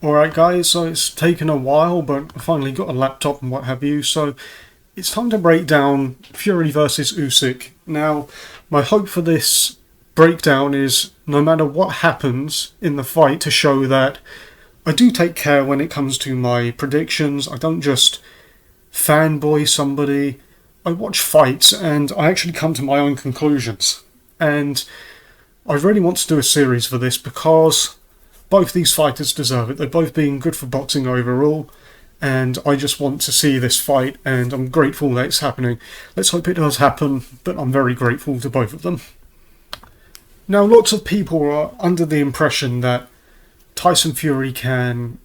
Alright guys, so it's taken a while, but I finally got a laptop and what have you, so it's time to break down Fury versus Usyk. Now, my hope for this breakdown is no matter what happens in the fight to show that I do take care when it comes to my predictions. I don't just fanboy somebody. I watch fights and I actually come to my own conclusions. And I really want to do a series for this because both these fighters deserve it. They're both being good for boxing overall, and I just want to see this fight, and I'm grateful that it's happening. Let's hope it does happen, but I'm very grateful to both of them. Now, lots of people are under the impression that Tyson Fury can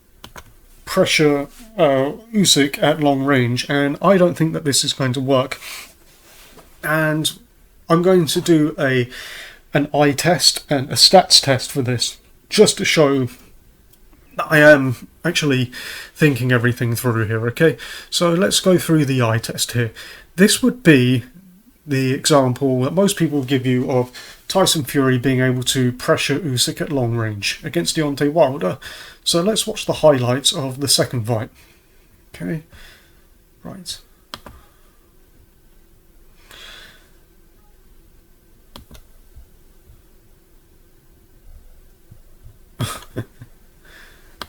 pressure Usyk at long range, and I don't think that this is going to work. And I'm going to do an eye test and a stats test for this, just to show that I am actually thinking everything through here, okay? So let's go through the eye test here. This would be the example that most people give you of Tyson Fury being able to pressure Usyk at long range against Deontay Wilder. So let's watch the highlights of the second fight. Okay, right.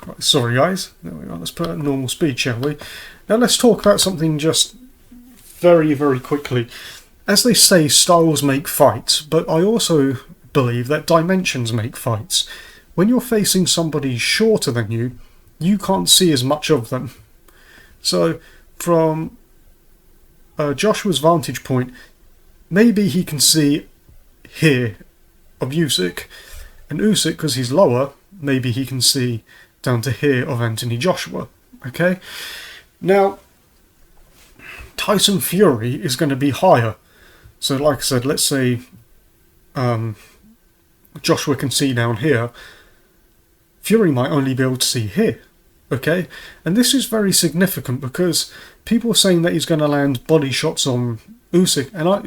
Right, sorry guys, there we go, let's put it at normal speed, shall we? Now let's talk about something just very, very quickly. As they say, styles make fights, but I also believe that dimensions make fights. When you're facing somebody shorter than you, you can't see as much of them. So, from Joshua's vantage point, maybe he can see here of Usyk, and Usyk, because he's lower, maybe he can see down to here of Anthony Joshua. Okay? Now, Tyson Fury is going to be higher. So like I said, let's say Joshua can see down here. Fury might only be able to see here. Okay? And this is very significant because people are saying that he's going to land body shots on Usyk, and I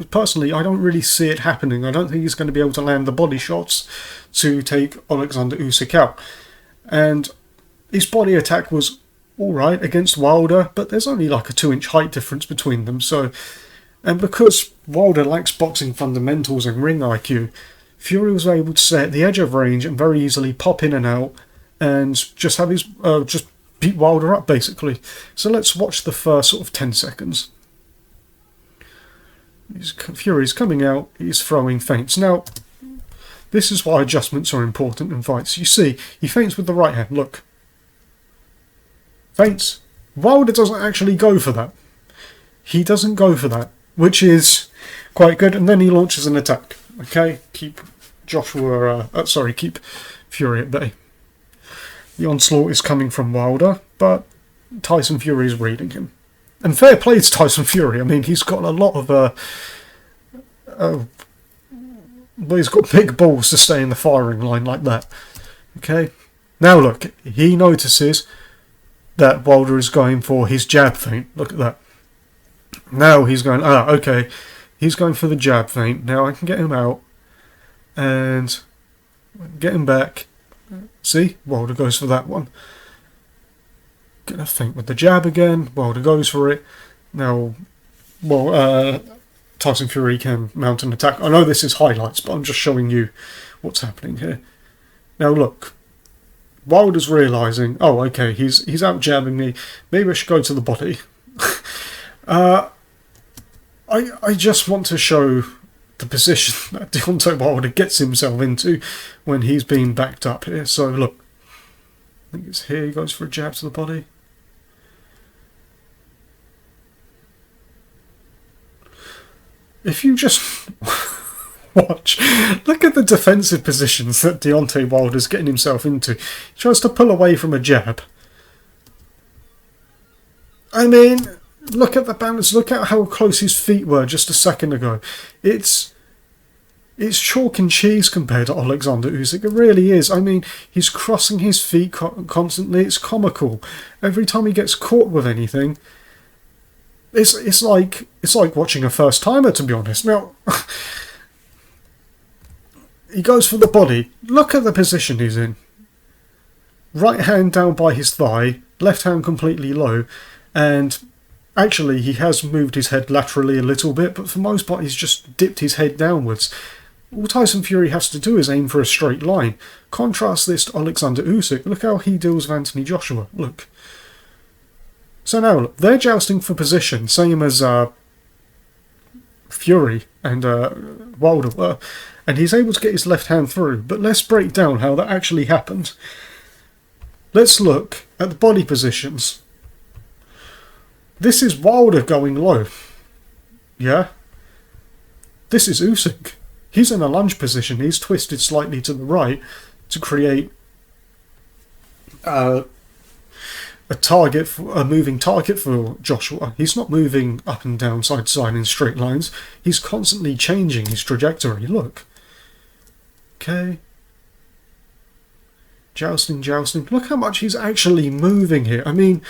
don't really see it happening. I don't think he's going to be able to land the body shots to take Alexander Usyk out. And his body attack was alright against Wilder, but there's only like a 2-inch height difference between them. So, and because Wilder lacks boxing fundamentals and ring IQ, Fury was able to stay at the edge of range and very easily pop in and out and just have his just beat Wilder up basically. So let's watch the first sort of 10 seconds. Fury's coming out, he's throwing feints. Now, this is why adjustments are important in fights. You see, he feints with the right hand, look. Feints. Wilder doesn't actually go for that. He doesn't go for that, which is quite good, and then he launches an attack. Okay, keep keep Fury at bay. The onslaught is coming from Wilder, but Tyson Fury is reading him. And fair play to Tyson Fury. I mean, he's got a lot of but he's got big balls to stay in the firing line like that. Okay, now look, he notices that Wilder is going for his jab feint. Look at that. Now he's going, okay, he's going for the jab feint. Now I can get him out and get him back. See, Wilder goes for that one. Gonna feint with the jab again. Wilder goes for it. Now, Tyson Fury can mount an attack. I know this is highlights, but I'm just showing you what's happening here. Now look, Wilder's realising, oh okay, he's out jabbing me. Maybe I should go to the body. I just want to show the position that Deontay Wilder gets himself into when he's being backed up here. So look, I think it's here. He goes for a jab to the body. If you just watch, look at the defensive positions that Deontay Wilder's getting himself into. He tries to pull away from a jab. I mean, look at the balance. Look at how close his feet were just a second ago. It's chalk and cheese compared to Alexander Usyk. It really is. I mean, he's crossing his feet constantly. It's comical. Every time he gets caught with anything, it's like watching a first timer, to be honest. Now, he goes for the body. Look at the position he's in. right hand down by his thigh, left hand completely low, and actually he has moved his head laterally a little bit, but for the most part he's just dipped his head downwards. All Tyson Fury has to do is aim for a straight line. Contrast this to Alexander Usyk. Look how he deals with Anthony Joshua. Look. So now, look, they're jousting for position, same as Fury and Wilder were, and he's able to get his left hand through. But let's break down how that actually happened. Let's look at the body positions. This is Wilder going low. Yeah? This is Usyk. He's in a lunge position. He's twisted slightly to the right to create a moving target for Joshua. He's not moving up and down, side to side in straight lines. He's constantly changing his trajectory. Look. Okay. Jousting, jousting. Look how much he's actually moving here. I mean,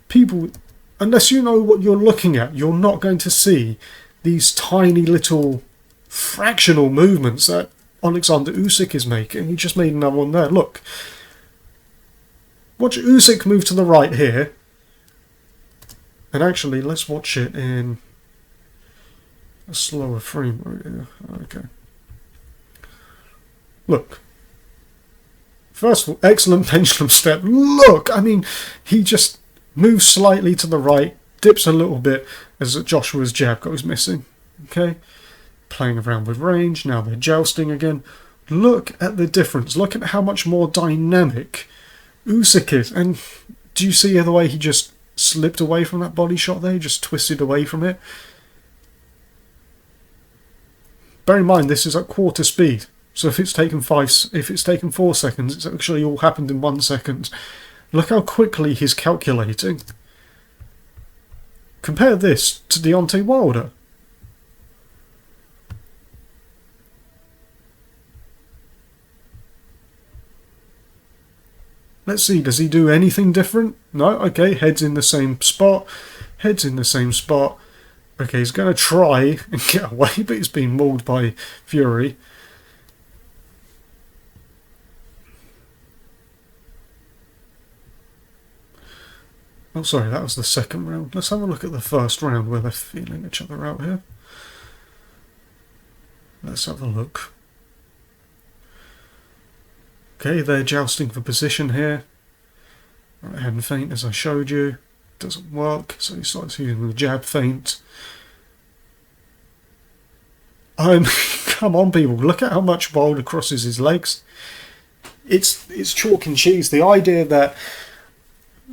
people, unless you know what you're looking at, you're not going to see these tiny little fractional movements that Alexander Usyk is making. He just made another one there. Look. Watch Usyk move to the right here. And actually, let's watch it in a slower frame rate. Okay. Look. First of all, excellent pendulum step. Look! I mean, he just moves slightly to the right, dips a little bit as Joshua's jab goes missing. Okay? Playing around with range. Now they're jousting again. Look at the difference. Look at how much more dynamic Usyk is. And do you see the way he just slipped away from that body shot there? He just twisted away from it. Bear in mind, this is at quarter speed. So if it's taken 4 seconds, it's actually all happened in 1 second. Look how quickly he's calculating. Compare this to Deontay Wilder. Let's see, does he do anything different? No? Okay, head's in the same spot. Head's in the same spot. Okay, he's going to try and get away, but he's being mauled by Fury. Oh, sorry, that was the second round. Let's have a look at the first round where they're feeling each other out here. Let's have a look. Okay, they're jousting for position here. Right hand feint, as I showed you. Doesn't work, so he starts using the jab feint. Come on, people, look at how much Wilder crosses his legs. It's chalk and cheese. The idea that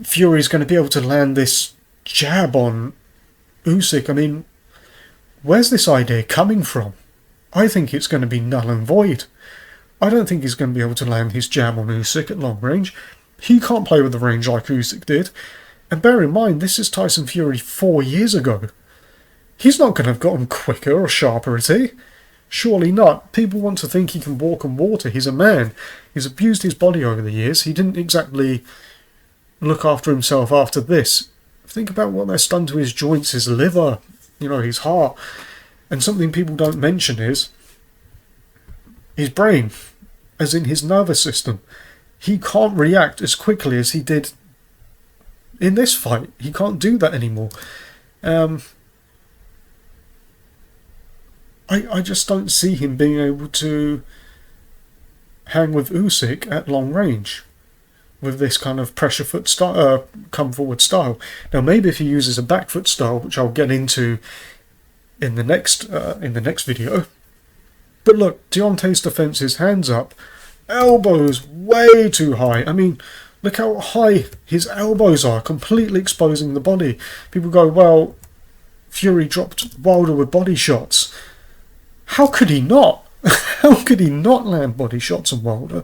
Fury's going to be able to land this jab on Usyk, I mean, where's this idea coming from? I think it's going to be null and void. I don't think he's going to be able to land his jab on Usyk at long range. He can't play with the range like Usyk did. And bear in mind, this is Tyson Fury 4 years ago. He's not going to have gotten quicker or sharper, is he? Surely not. People want to think he can walk on water. He's a man. He's abused his body over the years. He didn't exactly look after himself after this. Think about what that's done to his joints, his liver, his heart. And something people don't mention is his brain, as in his nervous system. He can't react as quickly as he did in this fight. He can't do that anymore. I just don't see him being able to hang with Usyk at long range with this kind of pressure foot style, come forward style. Now maybe if he uses a back foot style, which I'll get into in the next video. But look, Deontay's defense is hands up, elbows way too high. I mean, look how high his elbows are, completely exposing the body. People go, well, Fury dropped Wilder with body shots. How could he not? How could he not land body shots on Wilder?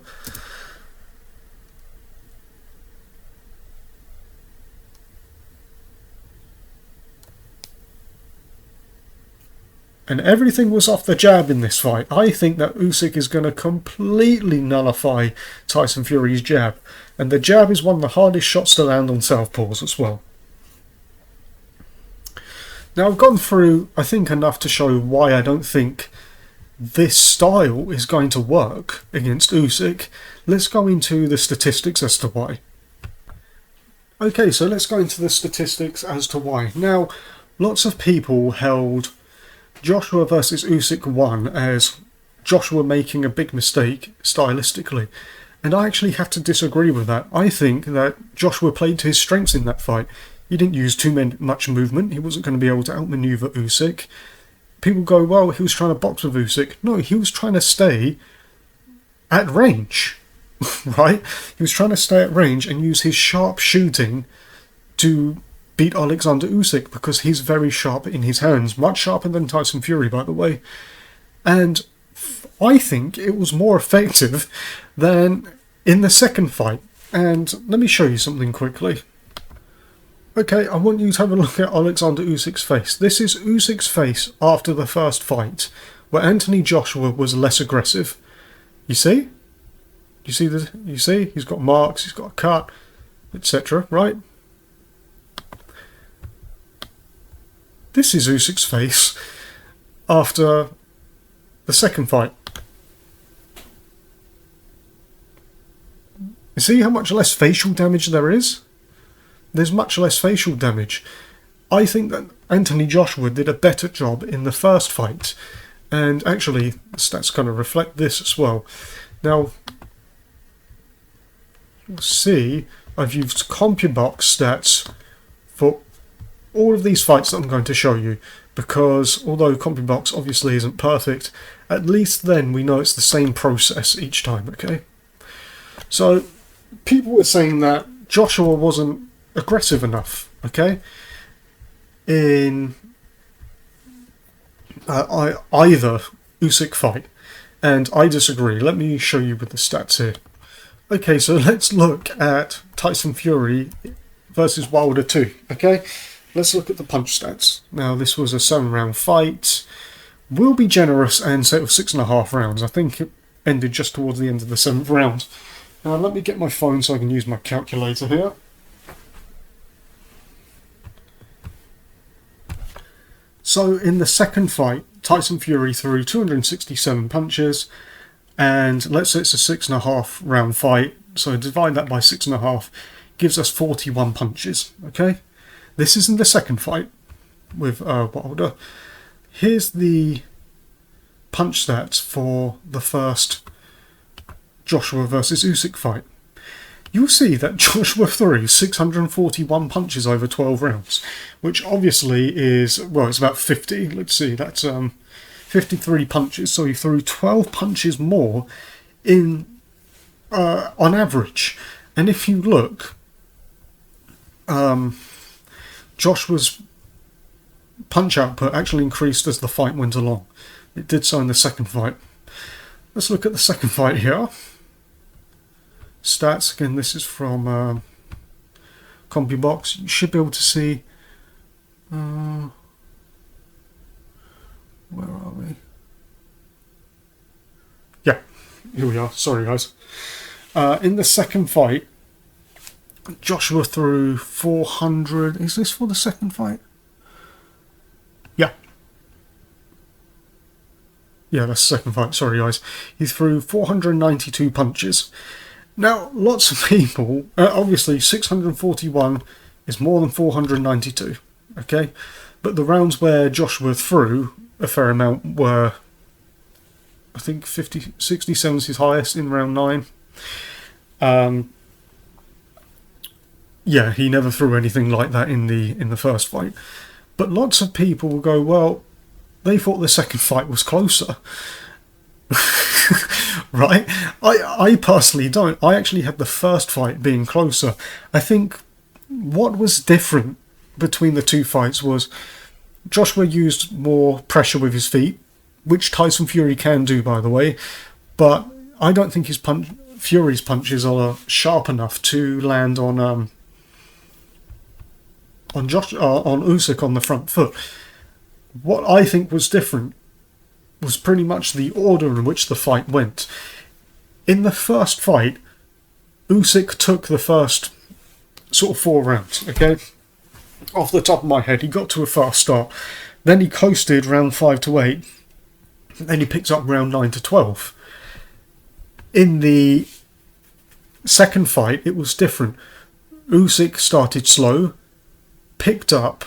And everything was off the jab in this fight. I think that Usyk is going to completely nullify Tyson Fury's jab. And the jab is one of the hardest shots to land on southpaws as well. Now I've gone through, I think, enough to show why I don't think this style is going to work against Usyk, let's go into the statistics as to why. Okay, so let's go into the statistics as to why. Now, lots of people held Joshua versus Usyk 1 as Joshua making a big mistake stylistically. And I actually have to disagree with that. I think that Joshua played to his strengths in that fight. He didn't use much movement. He wasn't going to be able to outmaneuver Usyk. People go, well, he was trying to box with Usyk. No, he was trying to stay at range, right? He was trying to stay at range and use his sharp shooting to beat Alexander Usyk because he's very sharp in his hands. Much sharper than Tyson Fury, by the way. And I think it was more effective than in the second fight. And let me show you something quickly. Okay, I want you to have a look at Alexander Usyk's face. This is Usyk's face after the first fight, where Anthony Joshua was less aggressive. You see? You see? He's got marks, he's got a cut, etc., right? This is Usyk's face after the second fight. You see how much less facial damage there is? There's much less facial damage. I think that Anthony Joshua did a better job in the first fight. And actually, the stats kind of reflect this as well. Now, you'll see I've used CompuBox stats for all of these fights that I'm going to show you. Because although CompuBox obviously isn't perfect, at least then we know it's the same process each time, okay? So, people were saying that Joshua wasn't aggressive enough, okay, in either Usyk fight, and I disagree. Let me show you with the stats here. Okay, so let's look at Tyson Fury versus Wilder 2, okay? Let's look at the punch stats. Now, this was a 7-round fight. We'll be generous and say it was 6.5 rounds. I think it ended just towards the end of the 7th round. Now, let me get my phone so I can use my calculator here. So, in the second fight, Tyson Fury threw 267 punches, and let's say it's a 6.5 round fight, so divide that by 6.5, gives us 41 punches, okay? This is in the second fight with Wilder. Here's the punch stats for the first Joshua versus Usyk fight. You'll see that Joshua threw 641 punches over 12 rounds, which obviously is, well, it's about 50. Let's see, that's 53 punches. So he threw 12 punches more in on average. And if you look, Joshua's punch output actually increased as the fight went along. It did so in the second fight. Let's look at the second fight here. Stats, again, this is from CompuBox. You should be able to see, where are we? Yeah, here we are, sorry guys. In the second fight, Joshua threw 400, is this for the second fight? Yeah. Yeah, that's the second fight, sorry guys. He threw 492 punches. Now, lots of people, obviously 641 is more than 492, okay? But the rounds where Joshua threw a fair amount were, I think 67 is his highest in round 9. Yeah, he never threw anything like that in the first fight. But lots of people will go, well, they thought the second fight was closer. Right? I personally don't. I actually had the first fight being closer. I think what was different between the two fights was Joshua used more pressure with his feet, which Tyson Fury can do, by the way, but I don't think Fury's punches are sharp enough to land on Usyk on the front foot. What I think was different was pretty much the order in which the fight went. In the first fight, Usyk took the first sort of 4 rounds, okay? Off the top of my head, he got to a fast start. Then he coasted round 5 to 8. Then he picks up round 9 to 12. In the second fight, it was different. Usyk started slow, picked up,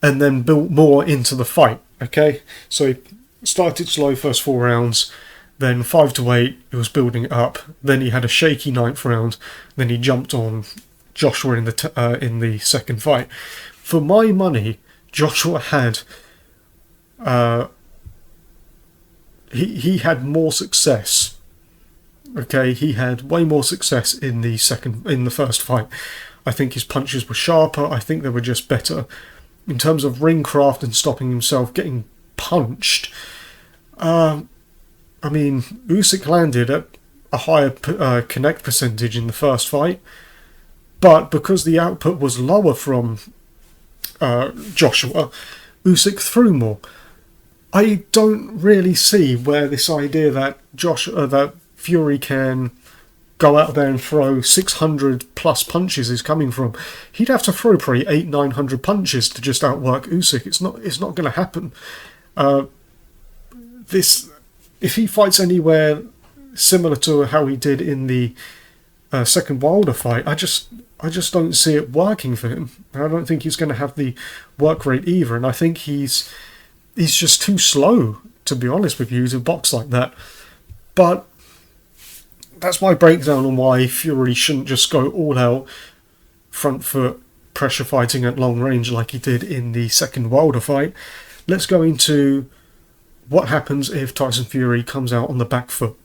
and then built more into the fight. Okay, so he started slow first 4 rounds, then 5 to 8, it was building up. Then he had a shaky 9th round. Then he jumped on Joshua in the second fight. For my money, Joshua had he had more success. Okay, he had way more success in the first fight. I think his punches were sharper. I think they were just better in terms of ring craft and stopping himself getting punched. I mean, Usyk landed at a higher connect percentage in the first fight, but because the output was lower from Joshua, Usyk threw more. I don't really see where this idea that that Fury can go out there and throw 600 plus punches is coming from. He'd have to throw probably 800-900 punches to just outwork Usyk. It's not going to happen. If he fights anywhere similar to how he did in the second Wilder fight, I just don't see it working for him. I don't think he's going to have the work rate either, and I think he's just too slow, to be honest with you, to box like that. But that's my breakdown on why Fury shouldn't just go all out, front foot, pressure fighting at long range like he did in the second Wilder fight. Let's go into what happens if Tyson Fury comes out on the back foot.